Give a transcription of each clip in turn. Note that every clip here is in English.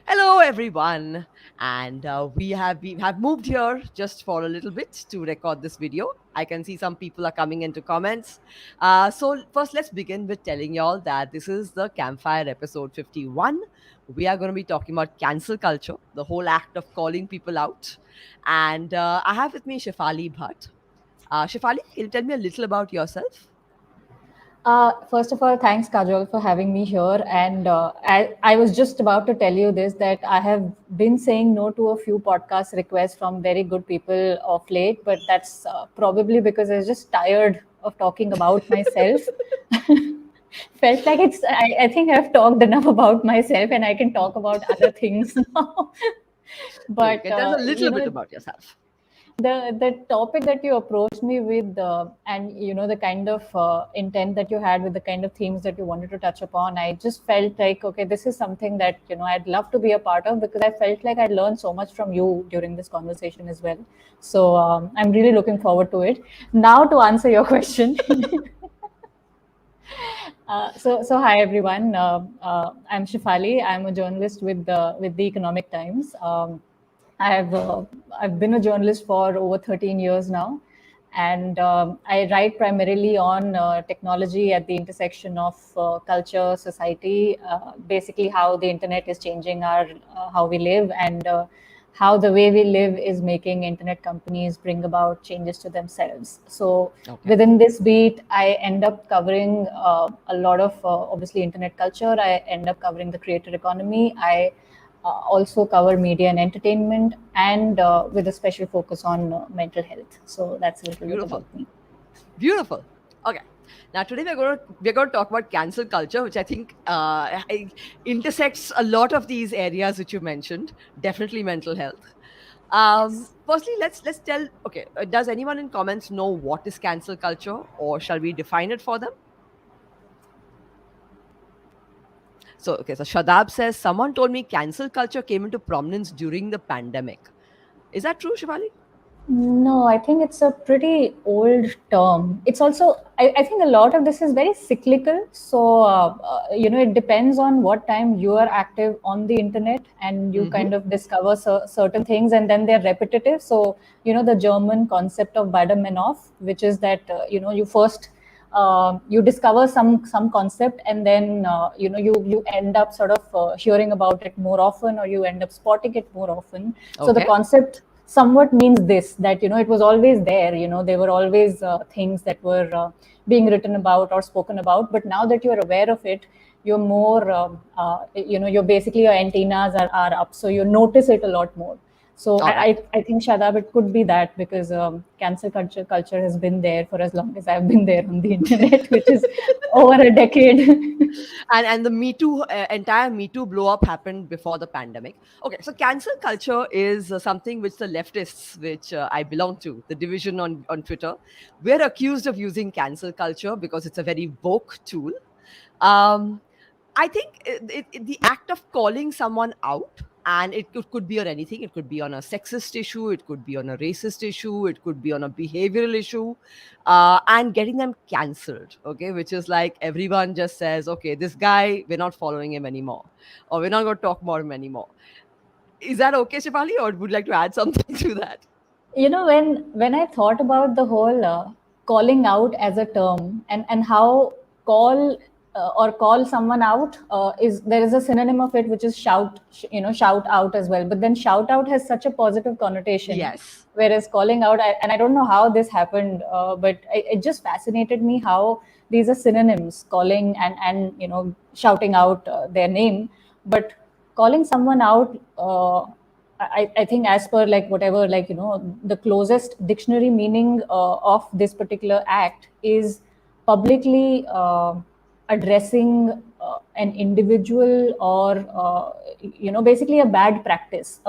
Hello, everyone, and we have moved here just for a little bit to record this video. I can see some people are coming into comments. So first, let's begin with telling y'all that this is the Campfire episode 51. We are going to be talking about cancel culture, the whole act of calling people out, and I have with me Shefali Bhatt. Shefali, can you tell me a little about yourself? First of all, thanks, Kajol, for having me here. And I was just about to tell you this that I have been saying no to a few podcast requests from very good people of late, but that's probably because I was just tired of talking about myself. Felt like I think I've talked enough about myself and I can talk about other things now. So you but, can tell us a you little bit know, about yourself. the topic that you approached me with and the kind of intent that you had with the kind of themes that you wanted to touch upon, I just felt like, okay, this is something that I'd love to be a part of, because I felt like I'd learned so much from you during this conversation as well. So I'm really looking forward to it. Now, to answer your question. So hi everyone. I'm Shifali. I'm a journalist with the Economic Times. I've uh, I've been a journalist for over 13 years now, and I write primarily on technology at the intersection of culture, society, basically how the internet is changing our how we live, and how the way we live is making internet companies bring about changes to themselves. So Okay. within this beat, I end up covering a lot of obviously internet culture. I end up covering the creator economy. I also cover media and entertainment, and with a special focus on mental health. So that's a little bit about Beautiful. me. Beautiful. Okay. Now today we're going to talk about cancel culture, which I think intersects a lot of these areas which you mentioned. Definitely mental health. Yes. Firstly, let's tell. Okay, does anyone in comments know what is cancel culture, or shall we define it for them? So okay, so Shadab says someone told me cancel culture came into prominence during the pandemic. Is that true, Shivali? No, I think it's a pretty old term. It's also, I think a lot of this is very cyclical. So, it depends on what time you are active on the internet and you Mm-hmm. kind of discover certain things, and then they're repetitive. So, the German concept of Beidermeinhof, which is that, you first you discover some concept, and then you end up sort of hearing about it more often, or you end up spotting it more often. So the Okay. concept somewhat means this, that it was always there. There were always things that were being written about or spoken about, but now that you're aware of it, you're more you're basically, your antennas are up, so you notice it a lot more. So All right. I think, Shadab, it could be that, because cancel culture has been there for as long as I've been there on the internet, which is over a decade. And the Me Too entire Me Too blow up happened before the pandemic. Okay, so cancel culture is something which the leftists, which I belong to, the division on Twitter, we're accused of using cancel culture because it's a very woke tool. Um, I think the act of calling someone out, and it could be on anything. It could be on a sexist issue, it could be on a racist issue, it could be on a behavioral issue, and getting them cancelled. Okay, which is like everyone just says, okay, this guy, we're not following him anymore, or we're not going to talk about him anymore. Is that okay, Shivali, or would you like to add something to that? When I thought about the whole calling out as a term, and how call call someone out, is there is a synonym of it, which is shout out as well, but then shout out has such a positive connotation, Yes. whereas calling out, and I don't know how this happened, but it just fascinated me how these are synonyms, calling and shouting out their name. But calling someone out, I think, as per like whatever, like the closest dictionary meaning of this particular act is publicly addressing an individual, or basically a bad practice,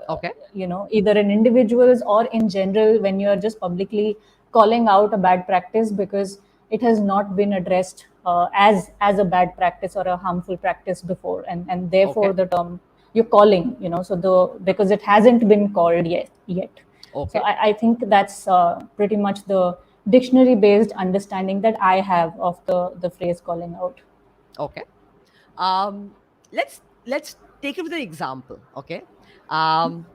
Okay. either in individuals or in general, when you are just publicly calling out a bad practice because it has not been addressed as a bad practice or a harmful practice before, and Okay. therefore the term you're calling, so the because it hasn't been called yet. So Okay. I think that's pretty much the dictionary based understanding that I have of the phrase calling out. Okay. Um, let's take it with an example, okay? Um,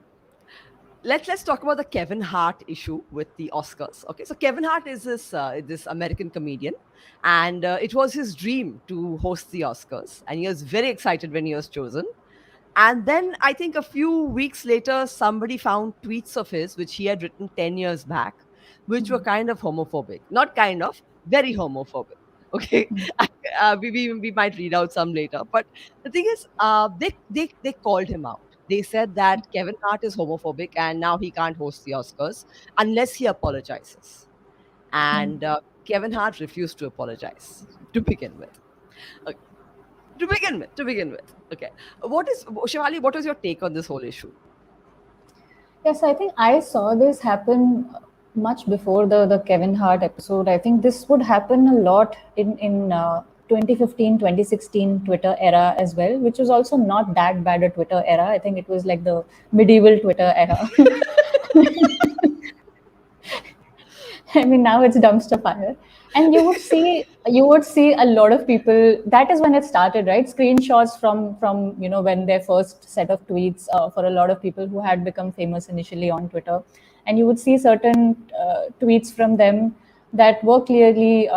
let's talk about the Kevin Hart issue with the Oscars. Okay, so Kevin Hart is this American comedian, and it was his dream to host the Oscars, and he was very excited when he was chosen. And then I think a few weeks later, somebody found tweets of his, which he had written 10 years back, which were kind of homophobic. Not kind of, very homophobic. Okay. We might read out some later. But the thing is, they called him out. They said that Kevin Hart is homophobic and now he can't host the Oscars unless he apologizes. And Kevin Hart refused to apologize to begin with. Okay. To begin with. Okay. Shivali, what was your take on this whole issue? Yes, I think I saw this happen much before the Kevin Hart episode. I think this would happen a lot in 2015, 2016 Twitter era as well, which was also not that bad a Twitter era. I think it was like the medieval Twitter era. I mean, now it's dumpster fire. And you would see a lot of people. That is when it started, right? Screenshots from when their first set of tweets for a lot of people who had become famous initially on Twitter, and you would see certain tweets from them that were clearly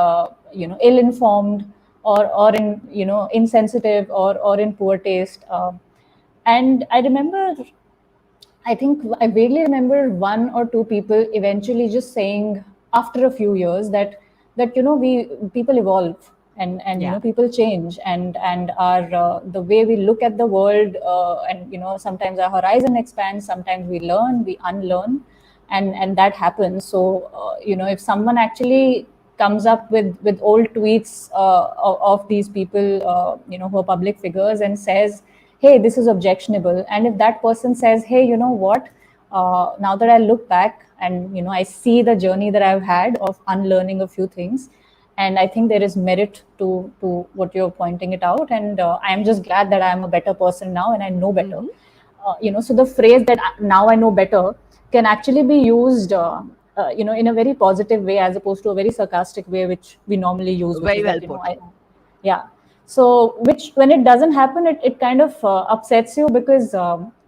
ill-informed or in insensitive or in poor taste. And I remember I think I vaguely remember one or two people eventually just saying after a few years that we people evolve and Yeah. people change and our the way we look at the world and sometimes our horizon expands, sometimes we learn, we unlearn, and that happens. So if someone actually comes up with old tweets of these people who are public figures and says, hey, this is objectionable, and if that person says, hey, you know what, now that I look back and I see the journey that I've had of unlearning a few things, and I think there is merit to what you're pointing it out, and I am just glad that I am a better person now and I know better. Hmm. So the phrase that now I know better can actually be used in a very positive way as opposed to a very sarcastic way which we normally use, which Very is well that put. yeah. So which when it doesn't happen, it kind of upsets you because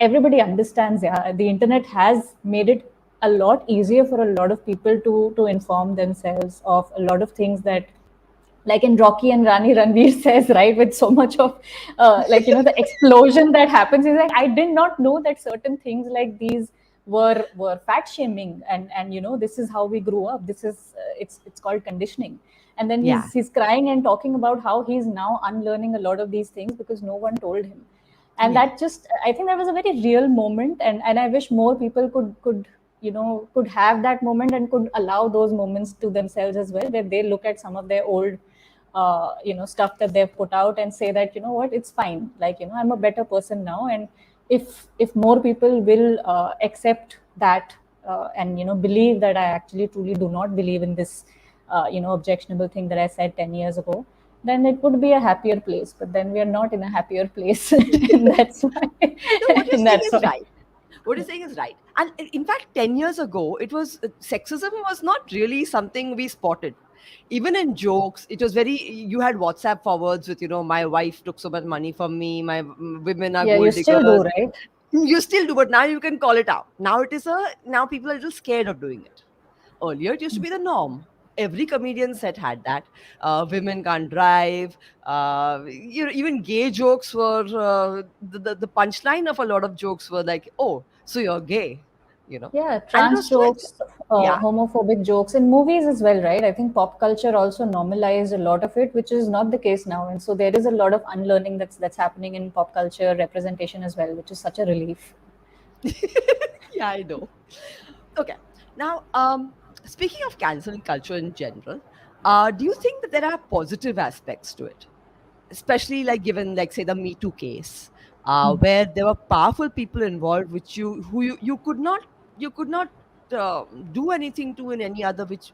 everybody understands. Yeah, the internet has made it a lot easier for a lot of people to inform themselves of a lot of things that, like in Rocky and Rani, Ranveer says, right, with so much of the explosion that happens. He's like, I did not know that certain things like these were fat shaming, and this is how we grew up. This is it's called conditioning. And then Yeah. he's crying and talking about how he's now unlearning a lot of these things because no one told him. And Yeah. that just, I think that was a very real moment, and I wish more people could have that moment and could allow those moments to themselves as well, where they look at some of their old stuff that they've put out and say that, you know what, it's fine, like, I'm a better person now. And if more people will accept that and believe that I actually truly do not believe in this objectionable thing that I said 10 years ago, then it would be a happier place. But then we are not in a happier place. And that's why No, what you're and saying that's is why right. What you're saying is right. And in fact, 10 years ago, it was sexism was not really something we spotted. Even in jokes, it was very, you had WhatsApp forwards with, my wife took so much money from me, my women are yeah, you gold still do, diggers. right? You still do, but now you can call it out. Now people are a little scared of doing it. Earlier, it used to be the norm. Every comedian set had that. Women can't drive. Even gay jokes were the punchline of a lot of jokes were like, "Oh, so you're gay," Yeah, and it trans was true. jokes, Yeah, homophobic jokes in movies as well, right? I think pop culture also normalized a lot of it, which is not the case now. And so there is a lot of unlearning that's happening in pop culture representation as well, which is such a relief. yeah, I know. Okay, now speaking of cancel culture in general, do you think that there are positive aspects to it? Especially like given like say the Me Too case, where there were powerful people involved which you could not uh, do anything to in any other, which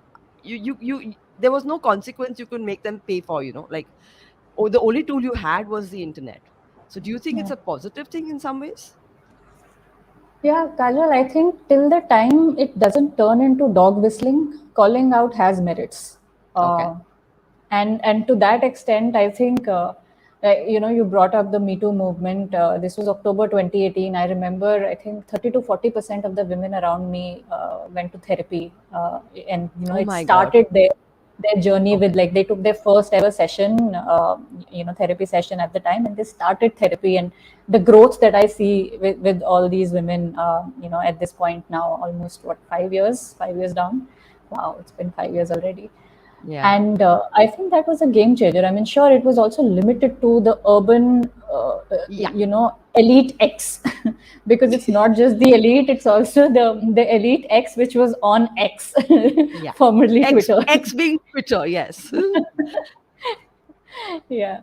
there was no consequence you could make them pay for, like, oh, the only tool you had was the internet. So do you think it's Yeah. a positive thing in some ways? Yeah, Kajal, I think till the time it doesn't turn into dog whistling, calling out has merits. Okay. Uh, and to that extent, I think You brought up the Me Too movement. This was October 2018. I remember, I think 30 to 40% of the women around me went to therapy, and Oh it my God. started their journey with, Okay. like, they took their first ever session, therapy session at the time, and they started therapy. And the growth that I see with all these women, at this point now, almost what, 5 years, 5 years down. Wow, it's been 5 years already. Yeah. And I think that was a game changer. I mean, sure, it was also limited to the urban, Yeah. elite X, because it's not just the elite; it's also the elite X, which was on X, Yeah. formerly X Twitter. X being Twitter, yes. Yeah,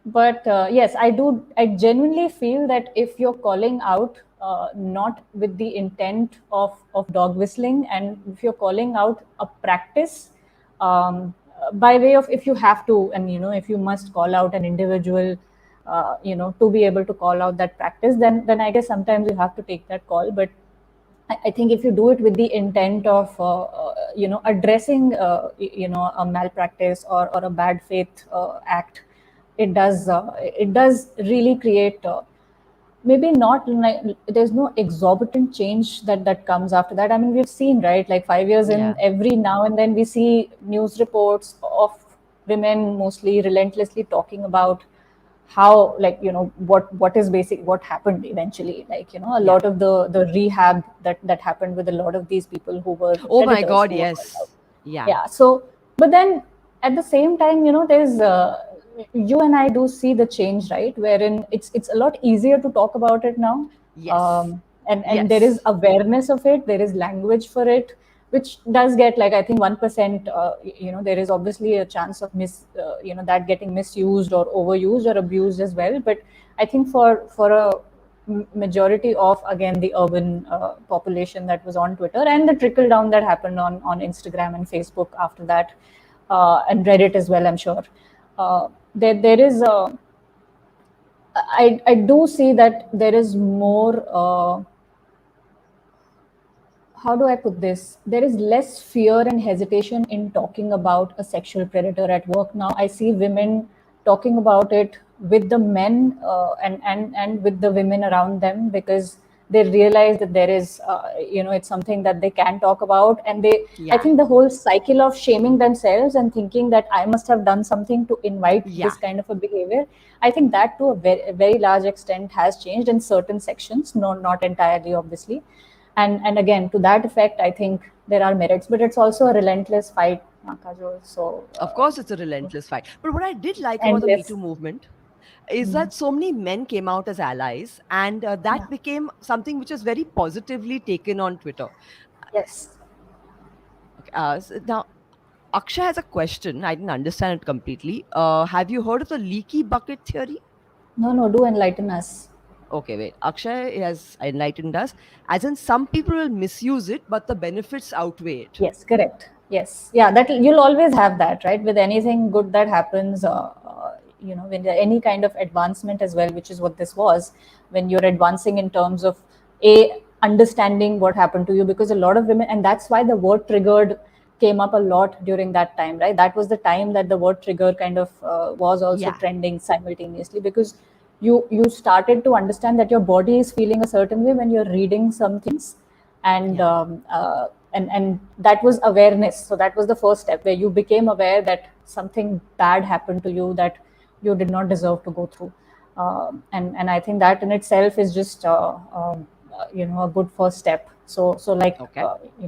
but yes, I genuinely feel that if you're calling out, not with the intent of dog whistling, and if you're calling out a practice, by way of, if you have to, and if you must call out an individual, to be able to call out that practice, then I guess sometimes you have to take that call. But I think if you do it with the intent of addressing a malpractice, or a bad faith act, it does really create, maybe not like, there's no exorbitant change that comes after that. I mean, we've seen, right, like 5 years in, Yeah. every now and then we see news reports of women mostly relentlessly talking about how, like, what is basic, what happened eventually, like, a Yeah. lot of the rehab that happened with a lot of these people who were Oh my predators, God, who were called out. yes. Yeah. Yeah. So, but then at the same time, there's you and I do see the change, right, wherein it's a lot easier to talk about it now. Yes. And there is Yes. awareness of it, there is language for it, which does get, like, I think 1%, there is obviously a chance of that getting misused or overused or abused as well. But I think for a majority of, again, the urban population that was on Twitter, and the trickle down that happened on Instagram and Facebook after that, and Reddit as well, I'm sure. There is a, I do see that there is more, how do I put this? There is less fear and hesitation in talking about a sexual predator at work now. I see women talking about it with the men, and with the women around them, because they realize that there is, it's something that they can talk about. And I Yeah. think the whole cycle of shaming themselves and thinking that I must have done something to invite Yeah. this kind of a behavior, I think that to a very large extent has changed in certain sections, no, not entirely, obviously. And again, to that effect, I think there are merits, but it's also a relentless fight, Kajol. So Of course, it's a relentless fight. But what I did like about the Me Too endless. movement is Mm. that so many men came out as allies, and that Yeah. became something which was very positively taken on Twitter. Yes. Okay, now, Akshay has a question. I didn't understand it completely. Have you heard of the leaky bucket theory? No, no, do enlighten us. Okay, wait. Akshay has enlightened us. As in, some people will misuse it, but the benefits outweigh it. Yes, correct. Yes. Yeah, that you'll always have that, right? With anything good that happens, when there any kind of advancement as well, which is what this was, when you're advancing in terms of understanding what happened to you, because a lot of women, and that's why the word triggered came up a lot during that time, right? That was the time that the word trigger kind of was also Yeah, trending simultaneously, because you started to understand that your body is feeling a certain way when you're reading some things. and yeah, um, uh, and that was awareness. So that was the first step, where you became aware that something bad happened to you that you did not deserve to go through. And I think that in itself is just a good first step. So like, okay,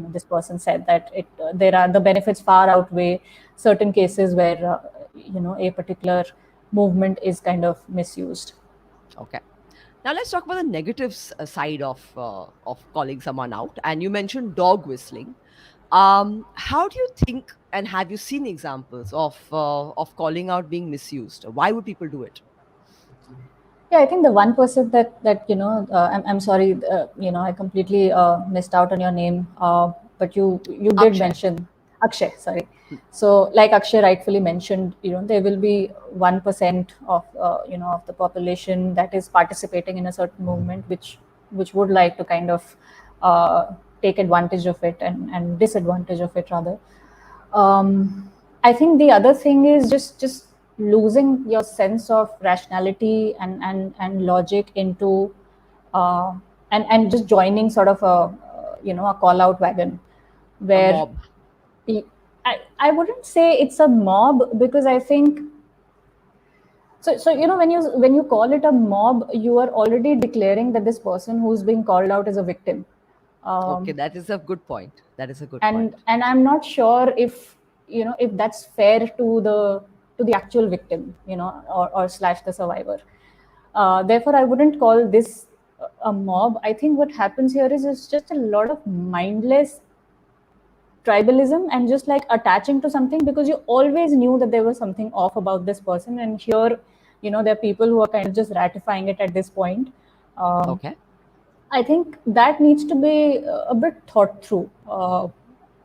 this person said that there are, the benefits far outweigh certain cases where a particular movement is kind of misused. okay. Now let's talk about the negative side of calling someone out. And you mentioned dog whistling. How do you think, and have you seen examples of calling out being misused? Why would people do it? Yeah, I think the one person that I'm sorry, I completely missed out on your name, but you did Akshay. mention Akshay. Sorry. So, like Akshay rightfully mentioned, there will be 1% of the population that is participating in a certain movement, which would like to kind of take advantage of it, and disadvantage of it rather. I think the other thing is just losing your sense of rationality and logic into uh, and just joining sort of a call out wagon A where mob. I wouldn't say it's a mob because I think so when you call it a mob, you are already declaring that this person who's being called out is a victim. Okay, Um, that is a good point. That is a good and point. and I'm not sure if that's fair to the actual victim, or slash the survivor. Therefore, I wouldn't call this a mob. I think what happens here is it's just a lot of mindless tribalism and just like attaching to something because you always knew that there was something off about this person, and here there are people who are kind of just ratifying it at this point. um, Okay. I think that needs to be a bit thought through.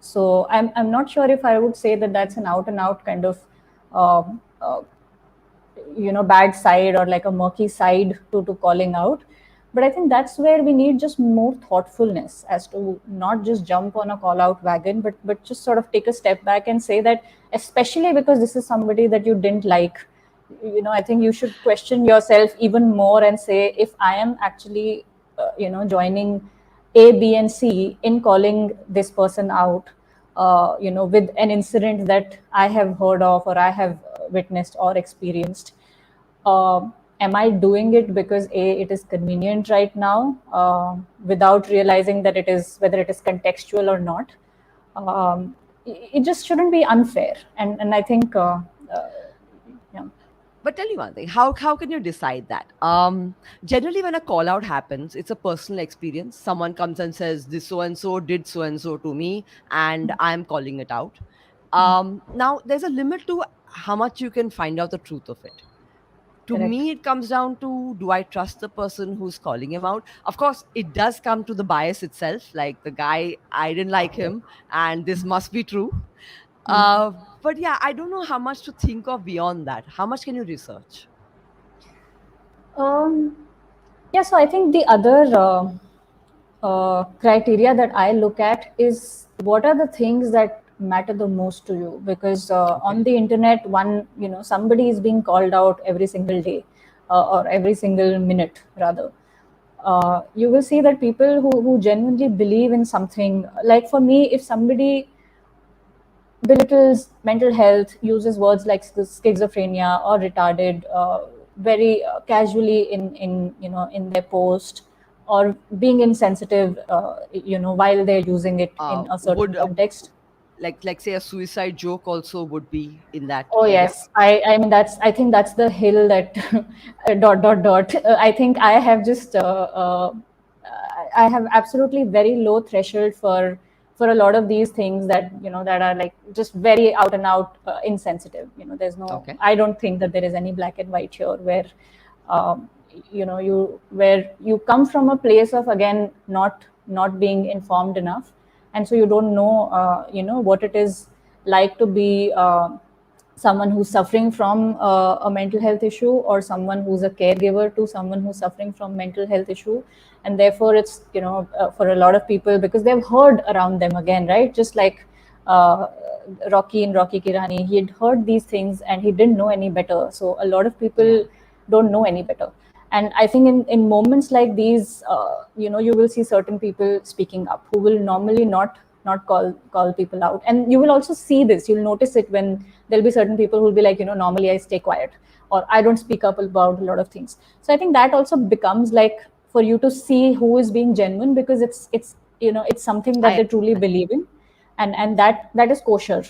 So I'm not sure if I would say that that's an out and out kind of um, uh, bad side or like a murky side to calling out. But I think that's where we need just more thoughtfulness as to not just jump on a call out wagon, but just sort of take a step back and say that, especially because this is somebody that you didn't like, I think you should question yourself even more and say, if I am actually joining A, B, and C in calling this person out, with an incident that I have heard of or I have witnessed or experienced. Am I doing it because A, it is convenient right now, without realizing that it is, whether it is contextual or not? It just shouldn't be unfair. And I think, uh, yeah, But tell me one thing, how can you decide that? Generally when a call out happens, it's a personal experience. Someone comes and says this so and so did so and so to me, and I'm calling it out. Now there's a limit to how much you can find out the truth of it. To correct. me it comes down to, do I trust the person who's calling him out? Of course it does come to the bias itself, like the guy, I didn't like him and this must be true. uh, but yeah, I don't know how much to think of beyond that. How much can you research? Um, yeah, so I think the other criteria that I look at is what are the things that matter the most to you, because Okay. on the internet, somebody is being called out every single day, or every single minute rather. You will see that people who genuinely believe in something, like for me, if somebody belittles mental health, uses words like schizophrenia or retarded very casually in their post, or being insensitive, while they're using it in a certain Would context. like say a suicide joke also would be in that Oh area? yes, I mean I think that's the hill that dot dot dot. I think I have just I have absolutely very low threshold for a lot of these things that that are like just very out and out insensitive. There's no. Okay. I don't think that there is any black and white here where um, you come from a place of, again, not being informed enough, and so you don't know what it is like to be someone who's suffering from a mental health issue, or someone who's a caregiver to someone who's suffering from mental health issue. And therefore it's for a lot of people, because they've heard around them, again, right, just like uh, Rocky and Rocky Kirani, he had heard these things and he didn't know any better. So a lot of Yeah. people don't know any better. And I think in moments like these, you will see certain people speaking up who will normally not call people out. And you will also see this, you'll notice it when there'll be certain people who'll be like, normally I stay quiet, or I don't speak up about a lot of things. So I think that also becomes like, for you to see who is being genuine, because it's something that I they truly believe in, and that is kosher.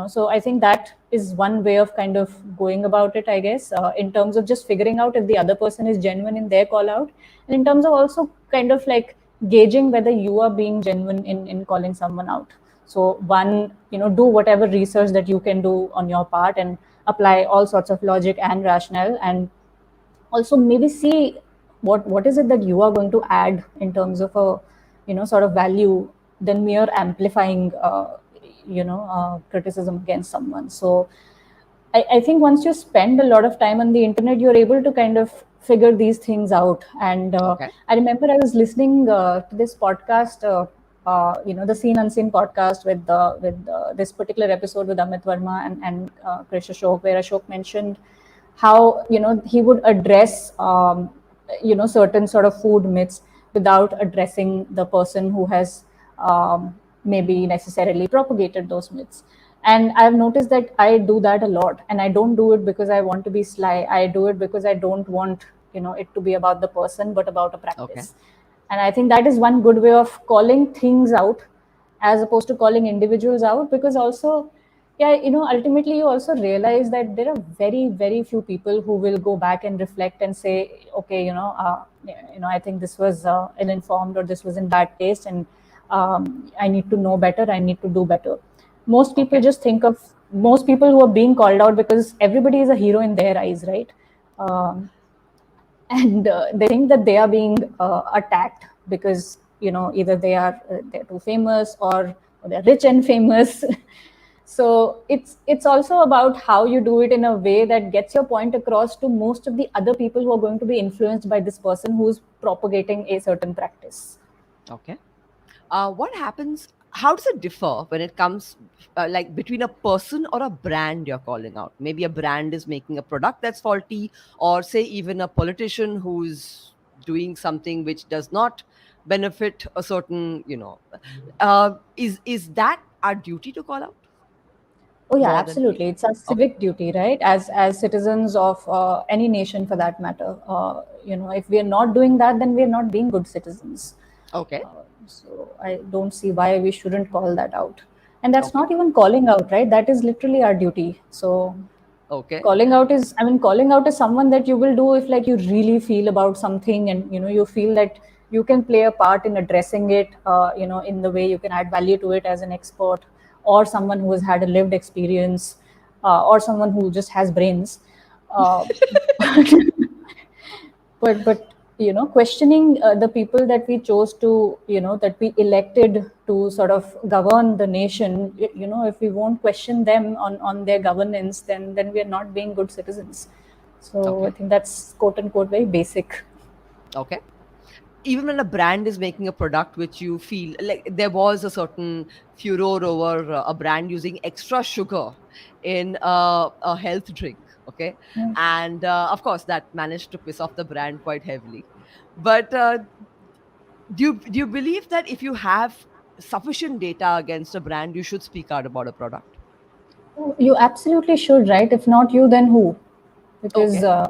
So I think that is one way of kind of going about it, I guess, in terms of just figuring out if the other person is genuine in their call out, and in terms of also kind of like gauging whether you are being genuine in calling someone out. So one, do whatever research that you can do on your part, and apply all sorts of logic and rationale, and also maybe see what is it that you are going to add in terms of a sort of value, than mere amplifying criticism against someone. So I think once you spend a lot of time on the internet, you're able to kind of figure these things out. And okay. I remember I was listening to this podcast the Seen Unseen podcast with this particular episode with Amit Verma and Krish Ashok, where Ashok mentioned how he would address certain sort of food myths without addressing the person who has maybe necessarily propagated those myths. And I've noticed that I do that a lot, and I don't do it because I want to be sly. I do it because I don't want it to be about the person, but about a Okay. practice. And I think that is one good way of calling things out as opposed to calling individuals out, because also, yeah, ultimately you also realize that there are very, very few people who will go back and reflect and say, okay, I think this was ill-informed, or this was in bad taste, and I need to know better, I need to do better. Most people Okay. just think of most people who are being called out because everybody is a hero in their eyes, right? Um, and they think that they are being attacked because either they're too famous, or they're rich and famous. So it's also about how you do it in a way that gets your point across to most of the other people who are going to be influenced by this person who's propagating a certain practice. Okay. What happens? How does it differ when it comes like between a person or a brand you're calling out? Maybe a brand is making a product that's faulty, or say even a politician who's doing something which does not benefit a certain, is that our duty to call out Oh yeah, more than absolutely. It's a okay, civic duty, right? As citizens of any nation, for that matter. If we are not doing that, then we are not being good citizens. okay, So I don't see why we shouldn't call that out. And that's okay, not even calling out, right? That is literally our duty. So okay, calling out is someone that you will do if, like, you really feel about something, and you feel that you can play a part in addressing it, in the way you can add value to it as an expert, or someone who has had a lived experience, or someone who just has brains. uh, but questioning the people that we chose to, that we elected to sort of govern the nation, if we won't question them on their governance, then we are not being good citizens. So I okay, think that's quote unquote very basic. okay. Even when a brand is making a product which you feel like there was a certain furor over a brand using extra sugar in a health drink, okay, Yeah. and of course that managed to piss off the brand quite heavily. But do you believe that if you have sufficient data against a brand, you should speak out about a product? You absolutely should, right? If not you, then who? Because Okay,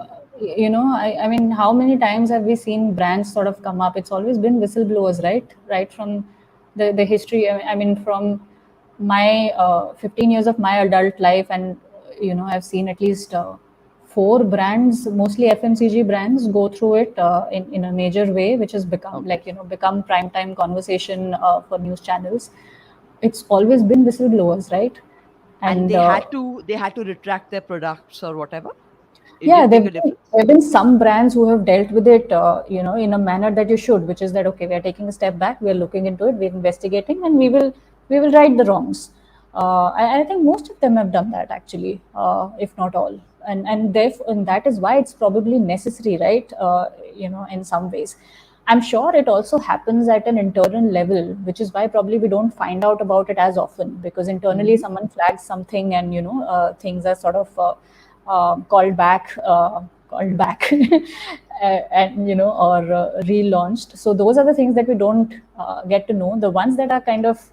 I mean, how many times have we seen brands sort of come up? It's always been whistleblowers, right from the history. I mean, from my 15 years of my adult life, and I've seen at least four brands, mostly FMCG brands, go through it in a major way, which has become, okay. like, become prime time conversation for news channels. It's always been whistleblowers, right? And And they had to retract their products or whatever. It yeah, didn't make a difference. there've been some brands who have dealt with it, in a manner that you should, which is that, okay, we are taking a step back, we are looking into it, we're investigating, and we will right the wrongs. I think most of them have done that, actually, if not all, and therefore, and that is why it's probably necessary, right? In some ways. I'm sure it also happens at an internal level, which is why probably we don't find out about it as often, because internally Hmm. someone flags something, and things are sort of called back, and or relaunched. So those are the things that we don't get to know. The ones that are kind of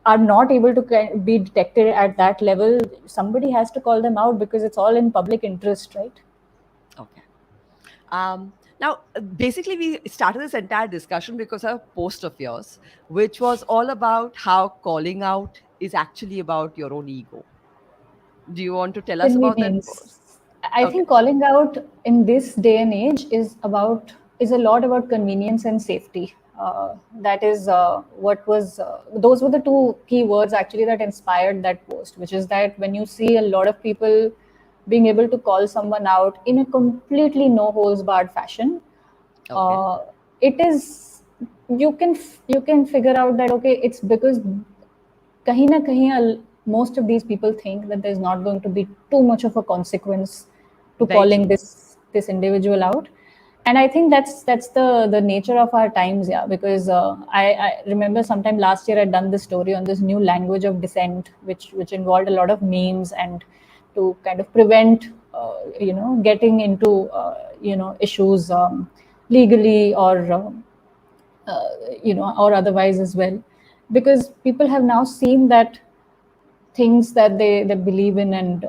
are not able to be detected at that level, somebody has to call them out, because it's all in public interest, right? Okay. Now, basically, we started this entire discussion because of a post of yours, which was all about how calling out is actually about your own ego. Do you want to tell us about that Convenience. post? I Okay. think calling out in this day and age is a lot about convenience and safety. That is what was those were the two key words, actually, that inspired that post, which is that when you see a lot of people being able to call someone out in a completely no holds barred fashion, Okay. uh, it is, you can figure out that, okay, it's because kahin na kahin, most of these people think that there's not going to be too much of a consequence to Very calling true. this individual out. And I think that's the nature of our times, yeah. Because I remember sometime last year I'd done this story on this new language of dissent, which involved a lot of memes, and to kind of prevent getting into issues legally, uh, or otherwise as well, because people have now seen that things that they believe in and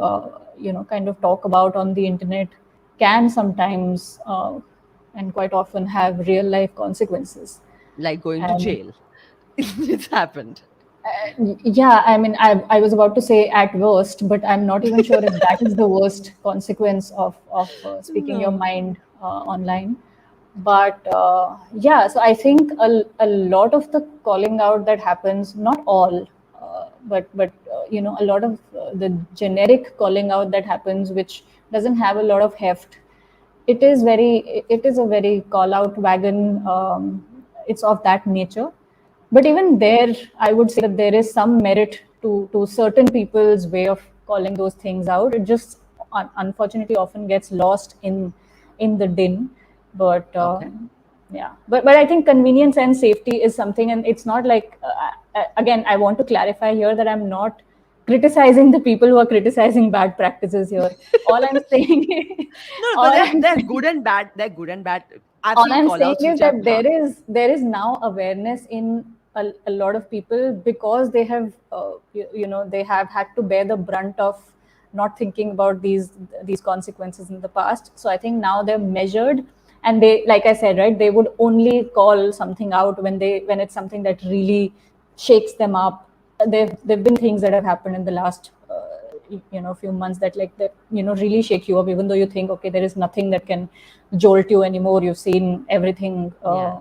kind of talk about on the internet can sometimes and quite often have real life consequences. Like going to And jail. It's happened. yeah, I mean, I was about to say at worst, but I'm not even sure if that is the worst consequence of speaking your No. mind online. But yeah, so I think a lot of the calling out that happens, not all, but a lot of the generic calling out that happens, which doesn't have a lot of heft, it is a very call out wagon. It's of that nature. But even there, I would say that there is some merit to certain people's way of calling those things out. It just unfortunately often gets lost in the din. But Okay. yeah, but I think convenience and safety is something, and it's not like again, I want to clarify here that I'm not criticizing the people who are criticizing bad practices here. All I'm saying, No, but all they're I'm they're good and bad. They're good and bad. I've all seen I'm call saying outs is which are that harm. there is now awareness in a lot of people, because they have they have had to bear the brunt of not thinking about these consequences in the past. So I think now they're measured, and they, like I said, right, they would only call something out when it's something that really shakes them up. There've been things that have happened in the last few months that, like, that really shake you up, even though you think, okay, there is nothing that can jolt you anymore. You've seen everything Yeah.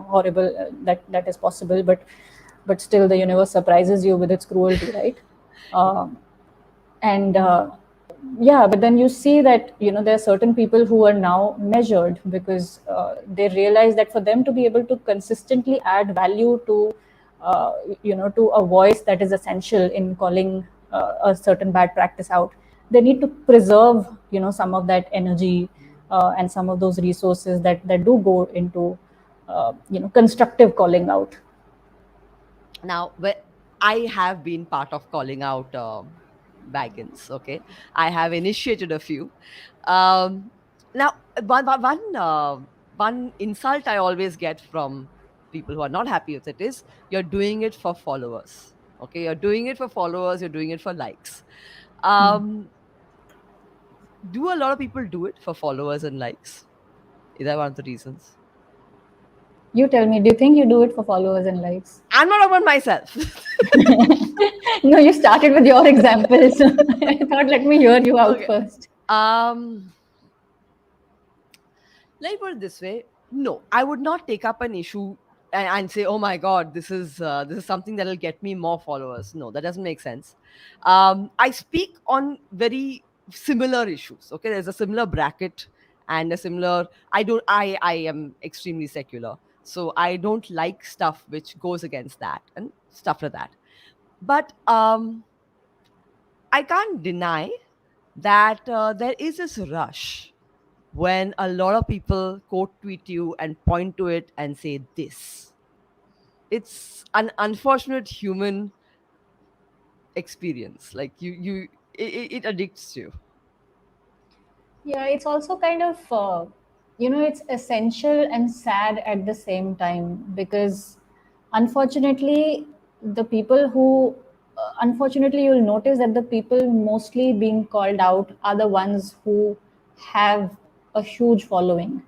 horrible that is possible, but still the universe surprises you with its cruelty, right? um, and yeah, but then you see that there are certain people who are now measured, because they realize that for them to be able to consistently add value uh, to a voice that is essential in calling a certain bad practice out, they need to preserve some of that energy and some of those resources that do go into constructive calling out. Now, I have been part of calling out wagons. Okay, I have initiated a few. Um, Now, one insult I always get from people who are not happy with it is you're doing it for followers. Okay, you're doing it for followers. You're doing it for likes. Um, do a lot of people do it for followers and likes? Is that one of the reasons? You tell me, do you think you do it for followers and likes? I'm not about myself. No, you started with your examples. I thought, let me hear you out Okay. first. Um, Let me put it this way. No, I would not take up an issue and say, "Oh my God, this is something that'll get me more followers." No, that doesn't make sense. I speak on very similar issues. Okay, there's a similar bracket and a similar. I am extremely secular, so I don't like stuff which goes against that and stuff like that. But I can't deny that there is this rush when a lot of people quote tweet you and point to it and say this. It's an unfortunate human experience. Like it addicts you. Yeah, it's also kind of, it's essential and sad at the same time, because unfortunately, unfortunately, you'll notice that the people mostly being called out are the ones who have a huge following,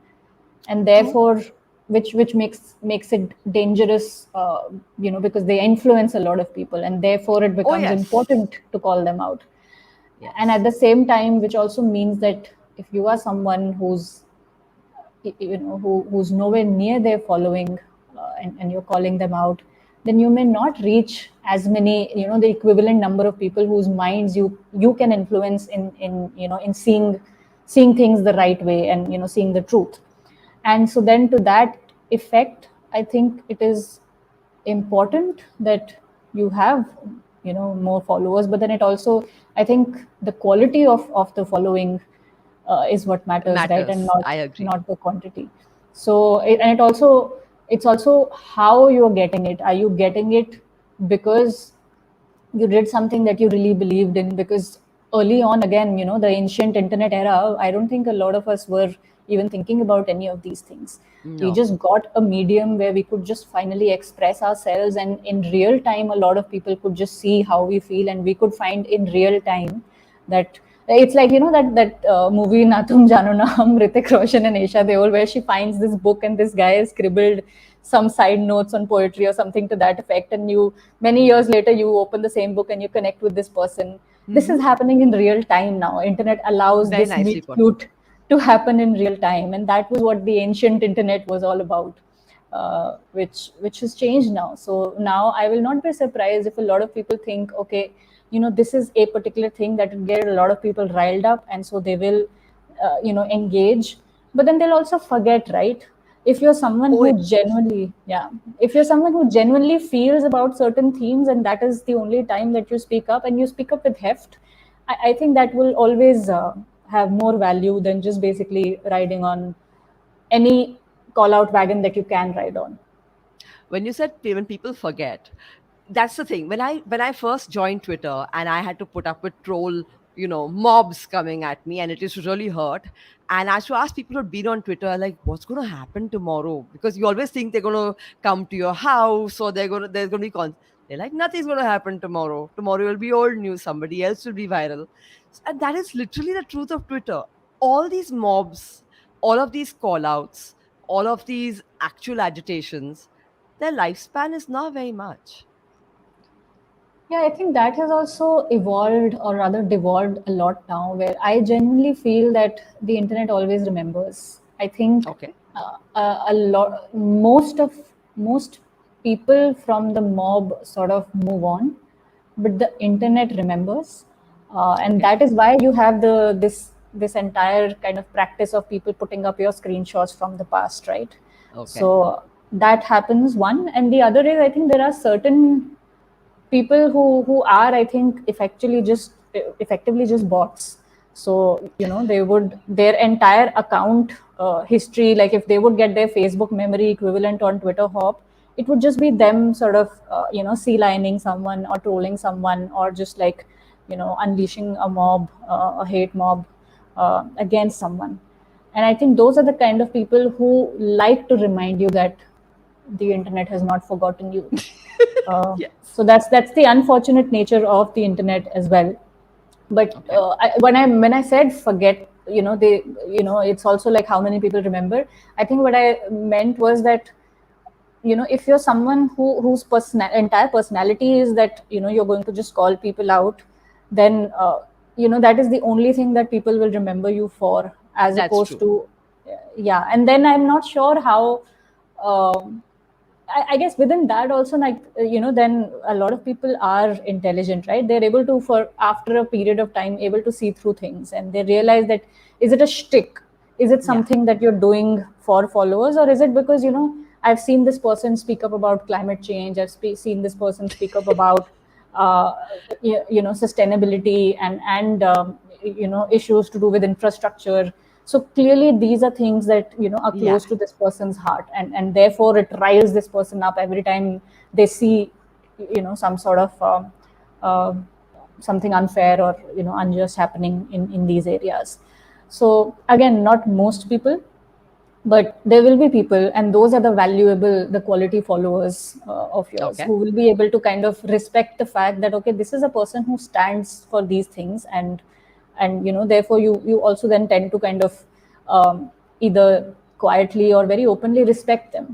and True. therefore, which makes it dangerous, because they influence a lot of people, and therefore it Oh becomes yes, important to call them out. And at yes. the same time, which also means that if you are someone who's nowhere near their following, and you're calling them out, then you may not reach as many, the equivalent number of people whose minds you can influence in seeing things the right way, and seeing the truth. And so then, to that effect, I think it is important that you have more followers. But then it also, I think, the quality of the following is what matters, right? And Matters. not I agree. not the quantity. So and it's also how you're getting it. Are you getting it because you did something that you really believed in? Because early on, again, the ancient internet era, I don't think a lot of us were even thinking about any of these things. We No. just got a medium where we could just finally express ourselves, and in real time a lot of people could just see how we feel, and we could find in real time that it's like, that movie Na Tum Jano Na Hum, Hrithik Roshan and Esha Deol, where she finds this book and this guy has scribbled some side notes on poetry or something to that effect, and you many years later you open the same book and you connect with this person. This is Hmm. happening in real time now. Internet allows Very this nicely meet put. cute to happen in real time, and that was what the ancient internet was all about. Which has changed now. So now I will not be surprised if a lot of people think, okay, this is a particular thing that will get a lot of people riled up, and so they will, engage. But then they'll also forget, right? If you're someone Oh, who it. genuinely, yeah, if you're someone who genuinely feels about certain themes, and that is the only time that you speak up, and you speak up with heft, I think that will always have more value than just basically riding on any call out wagon that you can ride on. When you said when people forget, that's the thing. When I first joined Twitter and I had to put up with troll, mobs coming at me, and it used to really hurt. And I used to ask people who'd been on Twitter, like, what's going to happen tomorrow? Because you always think they're going to come to your house, or there's going to be they're like, nothing's going to happen tomorrow. Tomorrow will be old news. Somebody else will be viral. And that is literally the truth of Twitter. All these mobs, all of these call outs, all of these actual agitations, their lifespan is not very much. Yeah, I think that has also evolved, or rather devolved a lot now, where I genuinely feel that the internet always remembers. I think Okay. a lot, most people from the mob sort of move on, but the internet remembers, and Okay. that is why you have this entire kind of practice of people putting up your screenshots from the past, right? Okay. So that happens, one. And the other is, I think there are certain people who are, I think, effectively just bots. So they would, their entire account history, like if they would get their Facebook memory equivalent on Twitter Hop, it would just be them sort of sea lining someone or trolling someone, or just like unleashing a mob, a hate mob against someone. And I think those are the kind of people who like to remind you that the internet has not forgotten you. Yes. So that's the unfortunate nature of the internet as well. But Okay. when I said forget, it's also like how many people remember. I think what I meant was that if you're someone whose entire personality is that you're going to just call people out, then that is the only thing that people will remember you for, as That's opposed true. to yeah. And then I'm not sure how. um I guess within that also, like then a lot of people are intelligent, right? They're able to, for after a period of time, able to see through things, and they realize that, is it a shtick? Is it Yeah. something that you're doing for followers, or is it because I've seen this person speak up about climate change, I've seen this person speak up about uh, sustainability, and issues to do with infrastructure. So clearly these are things that are Yeah. close to this person's heart, and therefore it riles this person up every time they see some sort of uh, something unfair or unjust happening in these areas. So again, not most people, but there will be people, and those are the valuable, the quality followers of yours, Okay. who will be able to kind of respect the fact that, okay, this is a person who stands for these things, and therefore you also then tend to kind of either quietly or very openly respect them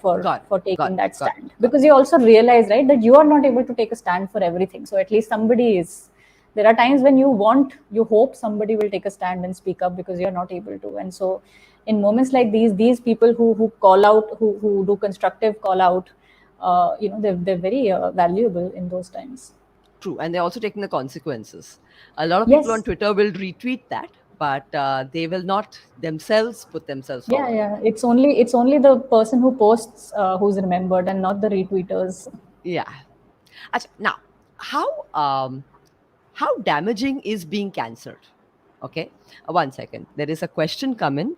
for Got it. for Got taking it. that Got it. stand, Got because you also realize, right, that you are not able to take a stand for everything. So at least somebody is. There are times when you hope somebody will take a stand and speak up because you're not able to. And so in moments like these people who call out, who do constructive call out, they're very valuable in those times. True. And they're also taking the consequences. A lot of people on Yes. Twitter will retweet that, but they will not themselves put themselves Yeah, forward. yeah, it's only the person who posts who's remembered, and not the retweeters. Yeah. Now, how um, how damaging is being cancelled? Okay, one second. There is a question coming,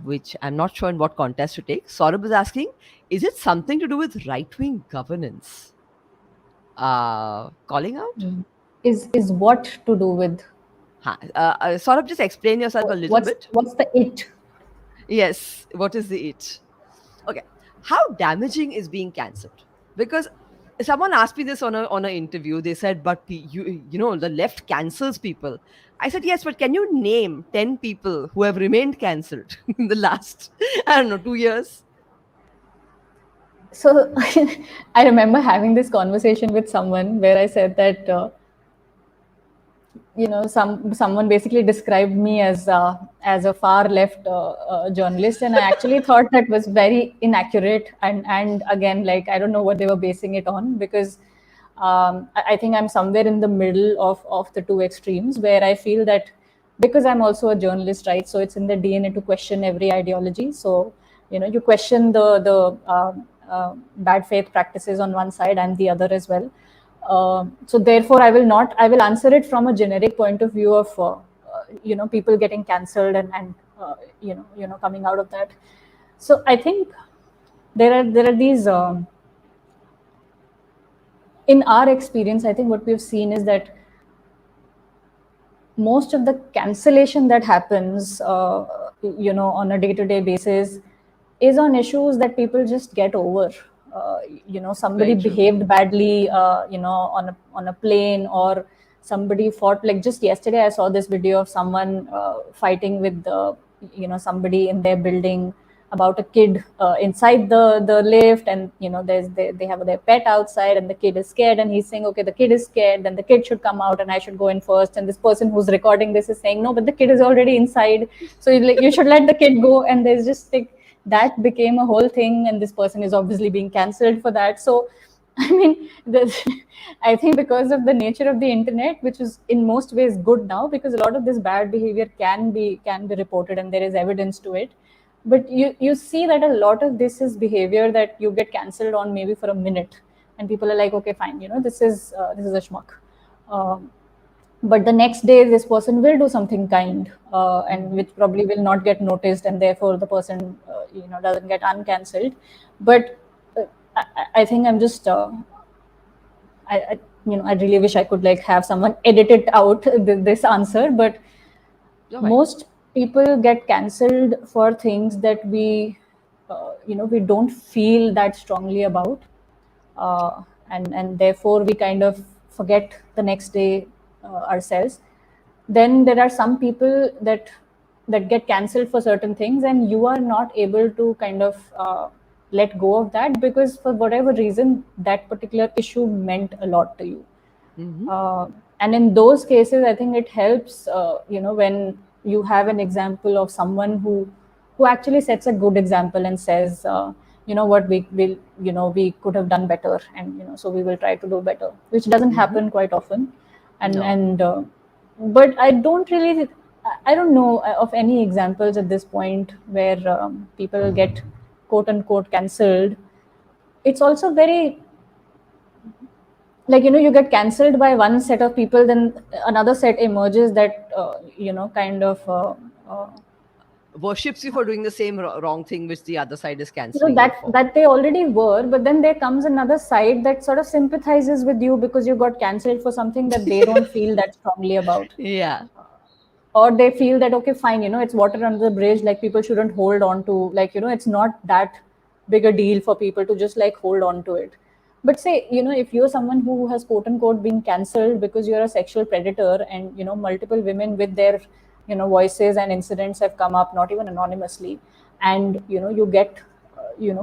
which I'm not sure in what context to take. Saurabh is asking, is it something to do with right wing governance? Calling out? Is what to do with Saurabh, just explain yourself a little bit. what's the it? Yes, what is the it? Okay, how damaging is being cancelled? Because someone asked me this on an interview. They said, "But you know the left cancels people." I said, "Yes, but can you name 10 people who have remained cancelled in the last I don't know 2 years?" So I remember having this conversation with someone where I said that someone basically described me as a far left journalist, and I actually thought that was very inaccurate. And again, like, I don't know what they were basing it on, because I think I'm somewhere in the middle of the two extremes, where I feel that because I'm also a journalist, right? So it's in the DNA to question every ideology. So you question the bad faith practices on one side and the other as well. So therefore, I will answer it from a generic point of view of people getting cancelled and coming out of that. So I think there are these. In our experience, I think what we've seen is that most of the cancellation that happens on a day-to-day basis is on issues that people just get over. Somebody Very true. behaved badly on a plane, or somebody fought. Like, just yesterday I saw this video of someone fighting with somebody in their building about a kid inside the lift, and they have their pet outside, and the kid is scared, and he's saying, okay, the kid is scared, then the kid should come out and I should go in first, and this person who's recording this is saying, no, but the kid is already inside, so you should let the kid go. And there's just like, that became a whole thing, and this person is obviously being cancelled for that. So I mean, I think because of the nature of the internet, which is in most ways good now, because a lot of this bad behavior can be reported and there is evidence to it. But you see that a lot of this is behavior that you get cancelled on maybe for a minute, and people are like, okay, fine, this is a schmuck. Um, but the next day this person will do something kind, and which probably will not get noticed, and therefore the person doesn't get uncancelled. But I think I'm just I really wish I could like have someone edit it out, this answer. But You're right. most people get cancelled for things that we don't feel that strongly about, and therefore we kind of forget the next day ourselves. Then there are some people that get cancelled for certain things, and you are not able to kind of let go of that, because for whatever reason that particular issue meant a lot to you. Mm-hmm. And in those cases, I think it helps when you have an example of someone who actually sets a good example and says, what we will, we could have done better, and so we will try to do better, which doesn't Mm-hmm. happen quite often. and No. and but I don't know of any examples at this point where people get quote unquote cancelled. It's also very, like, you get cancelled by one set of people, then another set emerges that kind of uh, Worships you for doing the same wrong thing which the other side is canceling you that for. that they already were, but then there comes another side that sort of sympathizes with you because you got cancelled for something that they don't feel that strongly about. Yeah. Or they feel that, okay, fine, it's water under the bridge, like people shouldn't hold on to, like, it's not that big a deal for people to just like hold on to it. But say, if you're someone who has quote unquote been cancelled because you're a sexual predator, and multiple women with their voices and incidents have come up, not even anonymously, and you get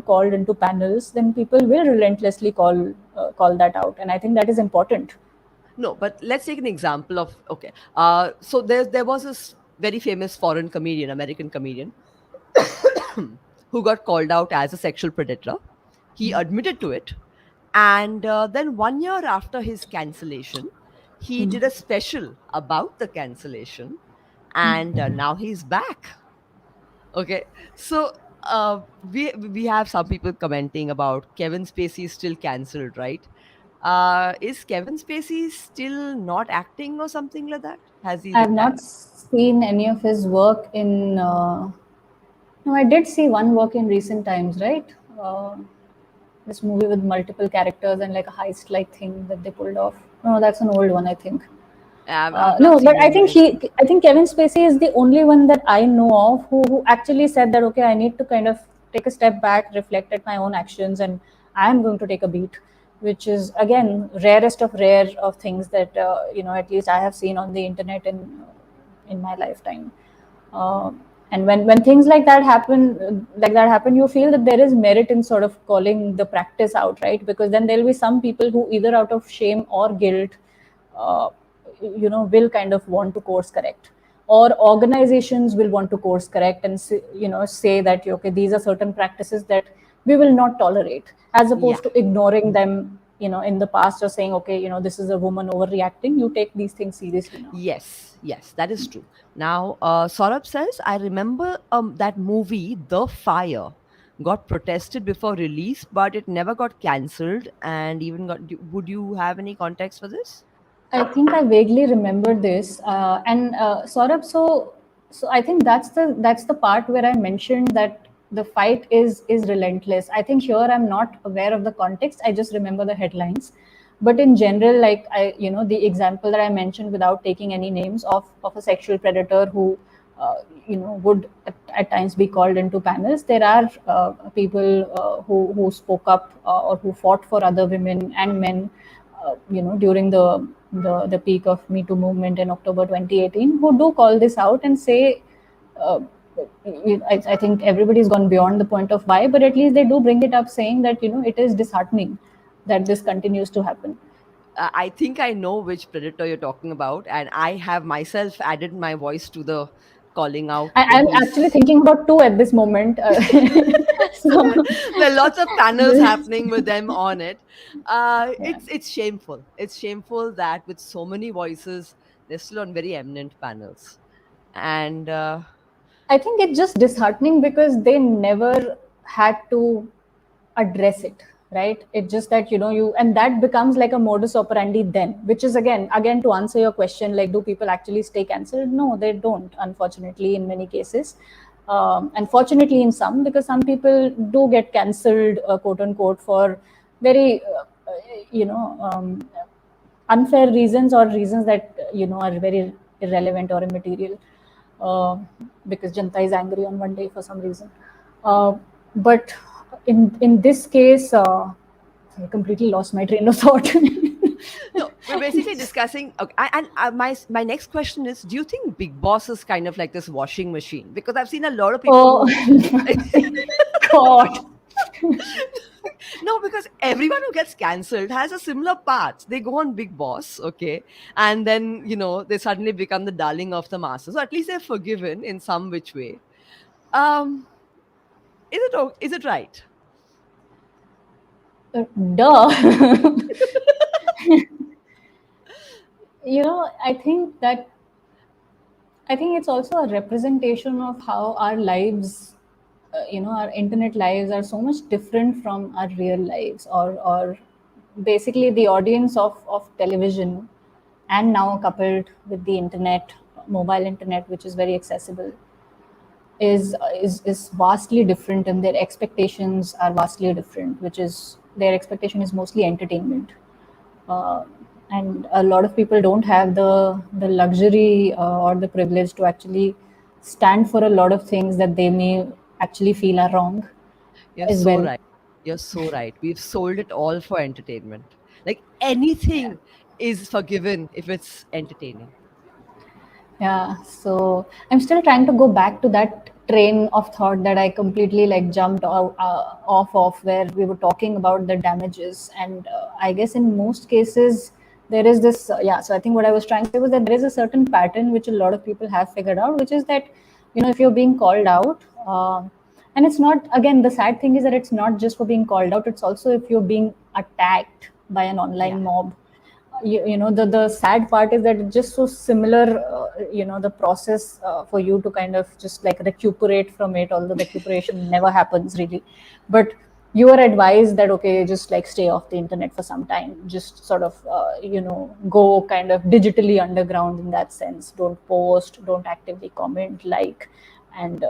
called into panels, then people will relentlessly call that out, and I think that is important. No, but let's take an example of, okay. So there was this very famous foreign comedian, American comedian, who got called out as a sexual predator. He admitted to it, and then 1 year after his cancellation, he did a special about the cancellation, and now he's back. Okay, so we have some people commenting about Kevin Spacey is still cancelled, right? Is Kevin Spacey still not acting or something like that? Has he I have not retired? seen any of his work in. No, I did see one work in recent times, right? This movie with multiple characters and like a heist-like thing that they pulled off. No, that's an old one, I think. I've not No, but seen him recently. I think Kevin Spacey is the only one that I know of who actually said that, okay, I need to kind of take a step back, reflect at my own actions, and I'm going to take a beat, which is again rarest of rare of things that at least I have seen on the internet in my lifetime. Uh, and when things like that happen, you feel that there is merit in sort of calling the practice out, right? Because then there will be some people who either out of shame or guilt uh, will kind of want to course correct, or organizations will want to course correct and say that, okay, these are certain practices that we will not tolerate, as Yeah. opposed to ignoring them in the past, or saying, okay, this is a woman overreacting, you take these things seriously now. Yes, yes, that is true. Now, Saurabh says, I remember that movie, The Fire, got protested before release, but it never got cancelled and even got. Would you have any context for this? I think I vaguely remember this, and Saurabh. So I think that's the part where I mentioned that the fight is relentless. I think here I'm not aware of the context. I just remember the headlines, but in general, like the example that I mentioned without taking any names of a sexual predator who would at times be called into panels. There are people who spoke up or who fought for other women and men during the peak of Me Too movement in October 2018, who do call this out and say, uh, I think everybody's gone beyond the point of why, but at least they do bring it up, saying that it is disheartening that this continues to happen. I think I know which predator you're talking about, and I have myself added my voice to the calling out I'm actually who's. thinking about two at this moment. So So there are lots of panels this, happening with them on it. yeah. It's shameful. It's shameful that with so many voices, they're still on very eminent panels. And I think it's just disheartening because they never had to address it, right? It's just that you, and that becomes like a modus operandi then, which is again to answer your question, like, do people actually stay cancelled? No, they don't, unfortunately, in many cases. Unfortunately, in some, because some people do get cancelled, quote unquote, for very unfair reasons, or reasons that are very irrelevant or immaterial, uh, because Janta is angry on one day for some reason. Uh, but in this case, I completely lost my train of thought. no, we're basically discussing. Okay, and my next question is: do you think Big Boss is kind of like this washing machine? Because I've seen a lot of people Oh who. God. No, because everyone who gets cancelled has a similar path. They go on Big Boss, okay, and then they suddenly become the darling of the masses. So at least they're forgiven in some which way. Um, is it right? Duh. I think it's also a representation of how our lives, our internet lives are so much different from our real lives, or basically the audience of television, and now coupled with the internet, mobile internet, which is very accessible, is vastly different, and their expectations are vastly different, which is their expectation is mostly entertainment. uh, and a lot of people don't have the luxury or the privilege to actually stand for a lot of things that they may actually feel are wrong You're as so well. right. You're so right. We've sold it all for entertainment. Like anything is forgiven if it's entertaining. Yeah, so I'm still trying to go back to that train of thought that I completely like jumped off of, where we were talking about the damages. And I guess in most cases, there is this, yeah. So I think what I was trying to say was that there is a certain pattern which a lot of people have figured out, which is that, if you're being called out, and it's not, again, the sad thing is that it's not just for being called out, it's also if you're being attacked by an Yeah. online mob. The sad part is that it's just so similar, the process for you to kind of just like recuperate from it, although recuperation never happens really. But you are advised that okay, just like stay off the internet for some time, just sort of go kind of digitally underground in that sense. Don't post, don't actively comment, like, and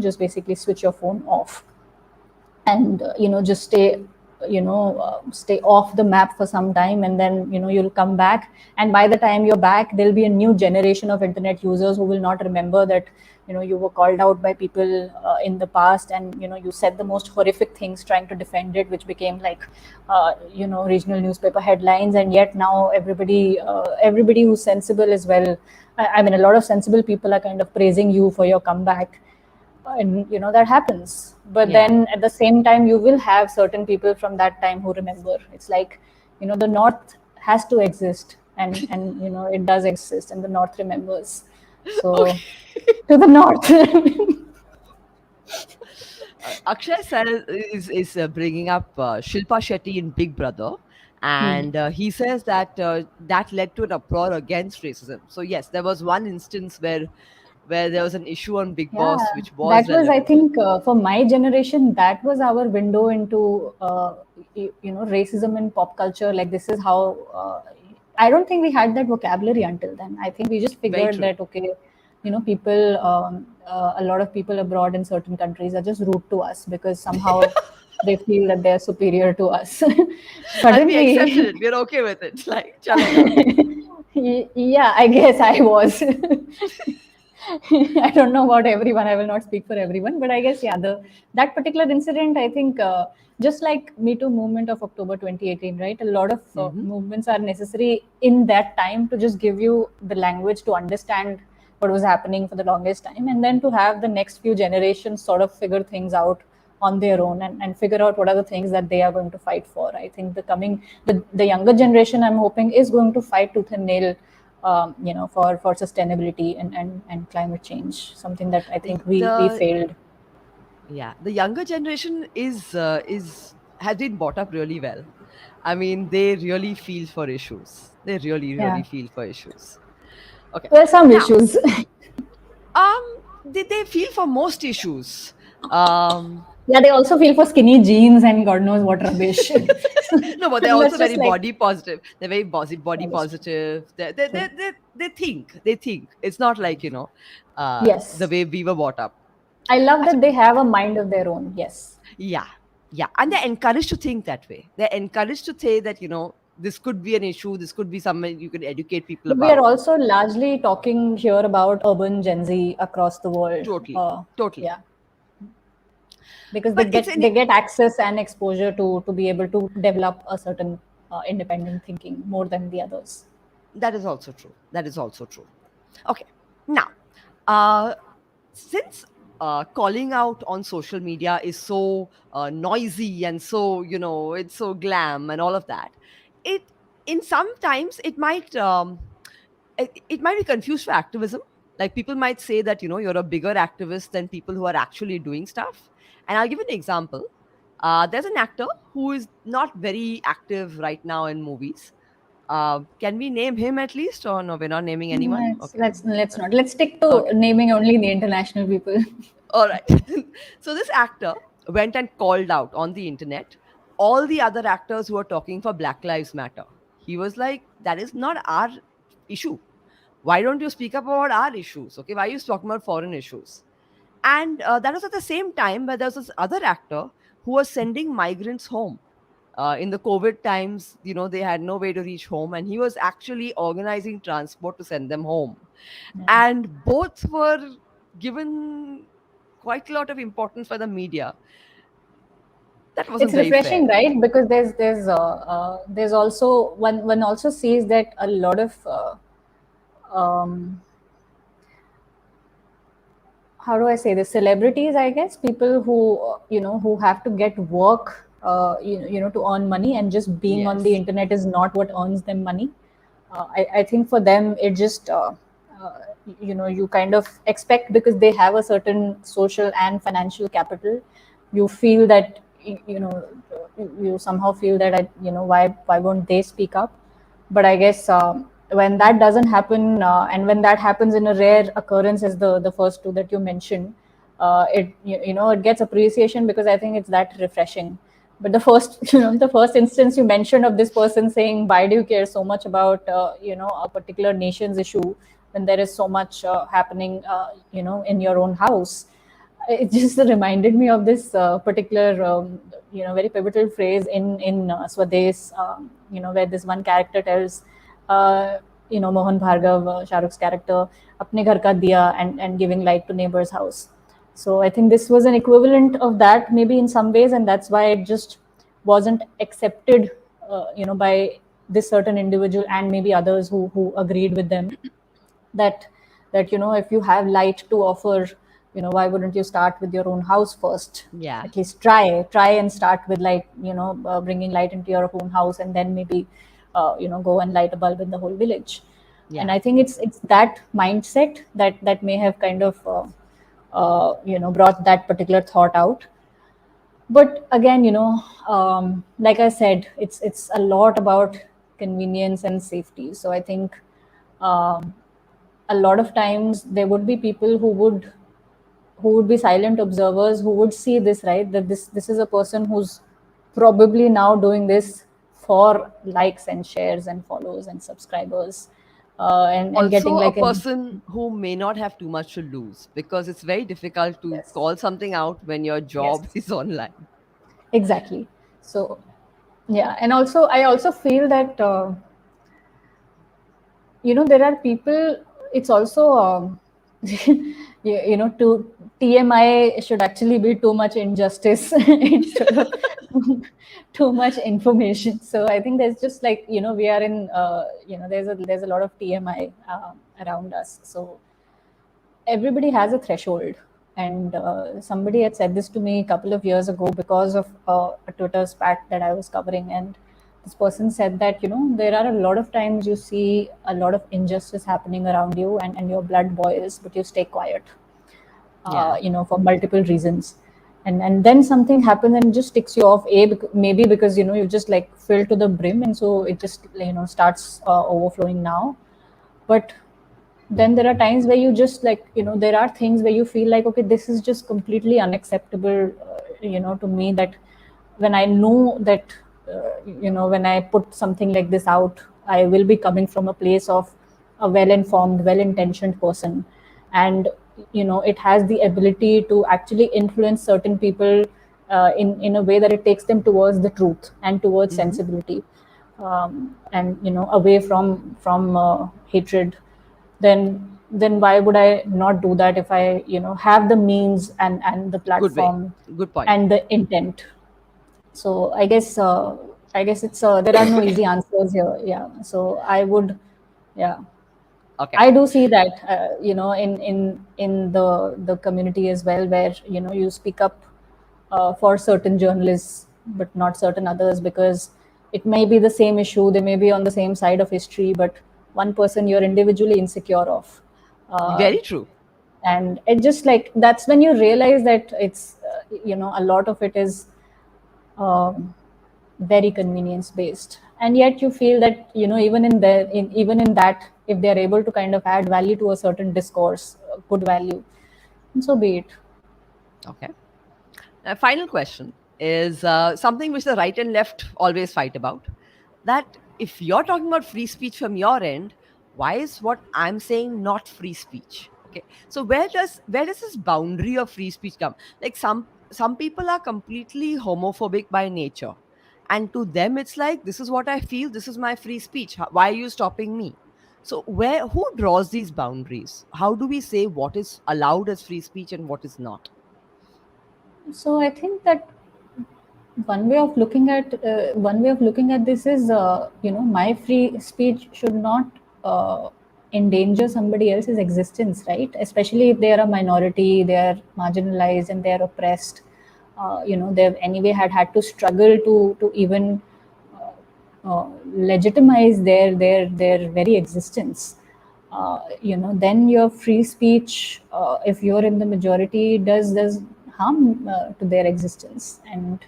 just basically switch your phone off, and just stay off the map for some time, and then you'll come back, and by the time you're back there'll be a new generation of internet users who will not remember that you were called out by people in the past, and you said the most horrific things trying to defend it, which became like regional newspaper headlines, and yet now everybody who's sensible as well, I mean, a lot of sensible people are kind of praising you for your comeback, and that happens. But Yeah. then at the same time you will have certain people from that time who remember. It's like the north has to exist, and it does exist, and the north remembers. Okay. So to the north. Akshay said is bringing up Shilpa Shetty in Big Brother, Hmm. and he says that that led to an uproar against racism. So yes, there was one instance where there was an issue on Big Yeah, Boss which was that was, I relevant. think, for my generation, that was our window into, racism in pop culture. Like, this is how, I don't think we had that vocabulary until then. I think we just Very figured true. that, okay, people, a lot of people abroad in certain countries are just rude to us because somehow they feel that they're superior to us. And we accepted Suddenly, it. We're okay with it. Like chalega. yeah, I guess I was. I don't know about everyone. I will not speak for everyone, but I guess yeah, the that particular incident, I think, just like Me Too movement of October 2018, right? A lot of Hmm. movements are necessary in that time to just give you the language to understand what was happening for the longest time, and then to have the next few generations sort of figure things out on their own, and figure out what are the things that they are going to fight for. I think the younger generation, I'm hoping, is going to fight tooth and nail, for sustainability and climate change, something that I think we The failed. Yeah, the younger generation is has been brought up really well. I mean, they really feel for issues. They really, Yeah, really feel for issues. Okay. well, some Now, issues. um, they feel for most issues. Um, Yeah, they also feel for skinny jeans and God knows what rubbish. no, but they're also Let's very just like, body positive. They're very body that is true. positive. True. They think. They think. It's not like, the Yes, way we were brought up. I love So, that they have a mind of their own. Yes. yeah, yeah. And they're encouraged to think that way. They're encouraged to say that, this could be an issue. This could be something you can educate people But we are about. also largely talking here about urban Gen Z across the world. Totally. Totally. Yeah, because they But it's get an they get access and exposure to be able to develop a certain independent thinking more than the others. That is also true. That is also true. Okay. Now, uh, since calling out on social media is so noisy and so, it's so glam and all of that, it in sometimes it might be confused for activism. Like people might say that, you're a bigger activist than people who are actually doing stuff. And I'll give an example. There's an actor who is not very active right now in movies. Can we name him at least, or no? We're not naming anyone. Let's Okay. let's let's not. Let's stick to Okay. naming only the international people. All right. So this actor went and called out on the internet all the other actors who are talking for Black Lives Matter. He was like, that is not our issue. Why don't you speak up about our issues? Okay. Why are you talking about foreign issues? And that was at the same time where there was this other actor who was sending migrants home. In the COVID times, they had no way to reach home, and he was actually organizing transport to send them home. Yeah. And both were given quite a lot of importance by the media. That It's wasn't very fair. refreshing, right? Because there's also one also sees that a lot of um, how do I say this? Celebrities, I guess, people who who have to get work, to earn money, and just being on the Yes. internet is not what earns them money. I think for them, it just uh, you kind of expect, because they have a certain social and financial capital. You feel that you somehow feel that why won't they speak up? But I guess when that doesn't happen, and when that happens in a rare occurrence as the first two that you mentioned, it it gets appreciation, because I think it's that refreshing. But the first, the first instance you mentioned of this person saying, "Why do you care so much about, a particular nation's issue when there is so much happening, in your own house?" It just reminded me of this particular, very pivotal phrase in Swades, where this one character tells, Mohan Bhargav, Shah Rukh's character, "Apne ghar ka diya," and giving light to neighbor's house. So I think this was an equivalent of that, maybe in some ways, and that's why it just wasn't accepted, by this certain individual and maybe others who agreed with them, that if you have light to offer, why wouldn't you start with your own house first? Yeah. At least try and start with light, bringing light into your own house, and then maybe go and light a bulb in the whole village. And Yeah. I think it's that mindset that may have kind of brought that particular thought out. But again, like I said, it's a lot about convenience and safety. So I think um, a lot of times there would be people who would be silent observers, who would see this, right, that this is a person who's probably now doing this for likes and shares and follows and subscribers, and getting Also, a like an person who may not have too much to lose, because it's very difficult to yes, call something out when your yes, job is online. exactly. So yeah, and also I also feel that there are people, it's also to TMI should actually be too much injustice instead of too much information. So I think there's just like, we are in there's a lot of TMI around us. So everybody has a threshold. And somebody had said this to me a couple of years ago because of a Twitter spat that I was covering. And this person said that, there are a lot of times you see a lot of injustice happening around you, and your blood boils, but you stay quiet, Yeah. for multiple reasons. And then something happens and it just ticks you off. Maybe because, you just like fill to the brim, and so it just, starts overflowing now. But then there are times where you just like, there are things where you feel like, okay, this is just completely unacceptable, to me, that when I know that, when I put something like this out, I will be coming from a place of a well informed, well intentioned person. And, it has the ability to actually influence certain people in a way that it takes them towards the truth and towards Hmm. sensibility, and, away from hatred. Then why would I not do that if I, have the means and the Good way. platform Good point. and the intent? So I guess it's there are no easy answers here. Yeah. So I would, yeah, Okay. I do see that, in the community as well, where, you speak up for certain journalists, but not certain others, because it may be the same issue, they may be on the same side of history, but one person you're individually insecure of. Uh, Very true. and it just like, that's when you realize that it's, a lot of it is um, very convenience based. And yet you feel that, even in that, if they're able to kind of add value to a certain discourse, good value, and so be it. Okay. Final question is something which the right and left always fight about. That if you're talking about free speech from your end, why is what I'm saying not free speech? Okay. So where does this boundary of free speech come? Like some people are completely homophobic by nature. And to them it's like, this is what I feel, this is my free speech. Why are you stopping me? So who draws these boundaries? How do we say what is allowed as free speech and what is not? So I think that one way of looking at this is, my free speech should not endanger somebody else's existence, right? Especially if they are a minority, they are marginalized, and they are oppressed. They've anyway had to struggle to even legitimize their very existence. Then your free speech, if you're in the majority, does harm to their existence. And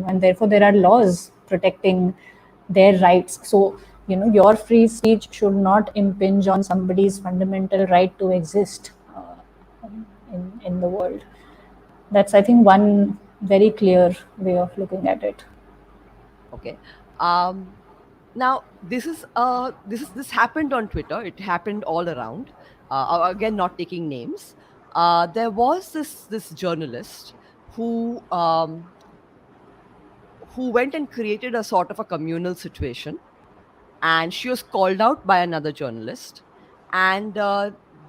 and therefore there are laws protecting their rights. So, your free speech should not impinge on somebody's fundamental right to exist in the world. That's, I think, one very clear way of looking at it. Okay. Um, Now, this happened on Twitter. It happened all around. Again, not taking names. There was this journalist who who went and created a sort of a communal situation, and she was called out by another journalist. And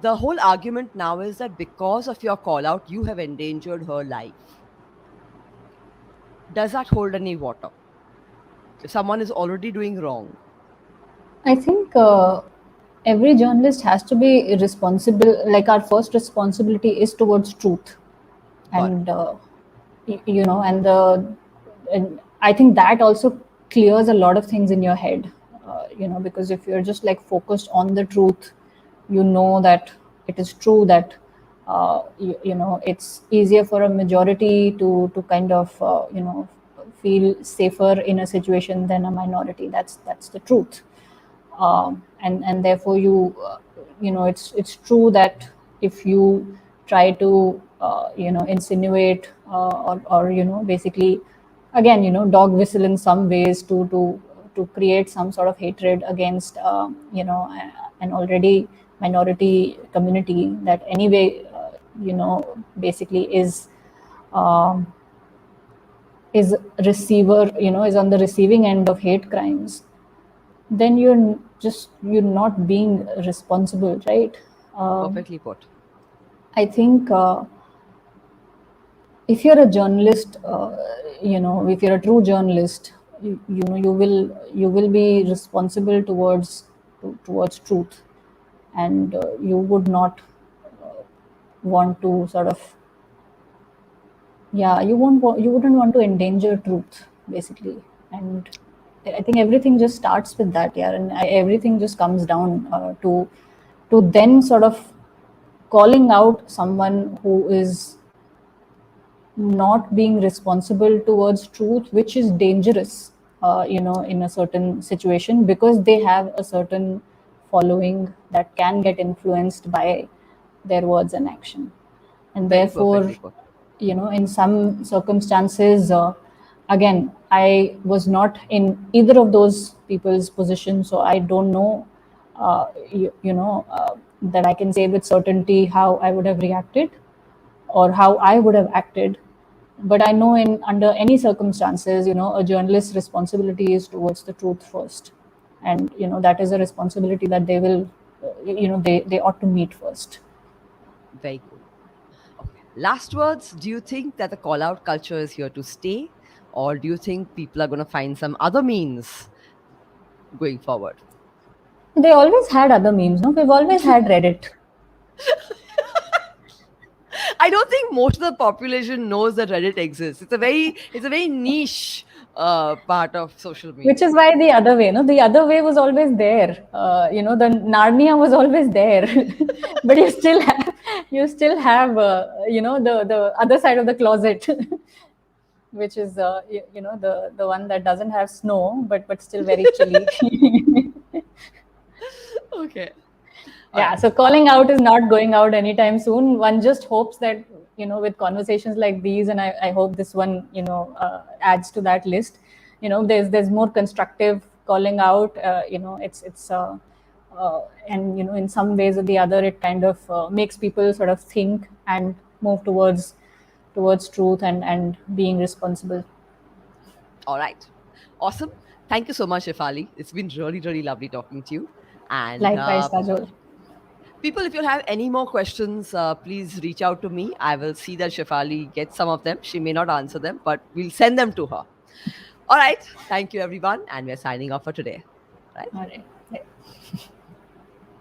the whole argument now is that because of your call out, you have endangered her life. Does that hold any water? If someone is already doing wrong, I think every journalist has to be responsible. Like our first responsibility is towards truth, got it. and and I think that also clears a lot of things in your head. Because if you're just like focused on the truth, you know that it is true that it's easier for a majority to kind of feel safer in a situation than a minority. That's the truth. And therefore it's true that if you try to insinuate or basically again dog whistle in some ways to create some sort of hatred against an already minority community that anyway basically um, is receiver is on the receiving end of hate crimes, then you're not being responsible, right? um, Perfectly put. I think if you're a journalist, if you're a true journalist, you will be responsible towards truth, and you would not want to sort of, yeah, you wouldn't want to endanger truth basically. And I think everything just starts with that, yeah, and everything just comes down to then sort of calling out someone who is not being responsible towards truth, which is dangerous, in a certain situation, because they have a certain following that can get influenced by their words and action. And Very therefore, perfectly put. in some circumstances, again, I was not in either of those people's position, so I don't know, that I can say with certainty how I would have reacted or how I would have acted. But I know in under any circumstances, a journalist's responsibility is towards the truth first, and that is a responsibility that they will, they ought to meet first. Very cool. Okay. Last words. Do you think that the call out culture is here to stay, or do you think people are going to find some other means going forward? They always had other memes, no? We've always had Reddit, I don't think most of the population knows that Reddit exists. It's a very niche part of social which media. is why the other way, no? The other way was always there. The Narnia was always there, but you still have the other side of the closet, which is the one that doesn't have snow, but still very chilly. Okay. All Yeah, right. so calling out is not going out anytime soon. One just hopes that, with conversations like these, and I hope this one, adds to that list. There's more constructive calling out. And in some ways or the other, it kind of makes people sort of think and move towards truth and being responsible. All right. Awesome. Thank you so much, Ifali. It's been really, really lovely talking to you. And Likewise, Kajol. people, if you have any more questions, please reach out to me. I will see that Shefali gets some of them. She may not answer them, but we'll send them to her. All right. Thank you, everyone. And we're signing off for today. Right. All right.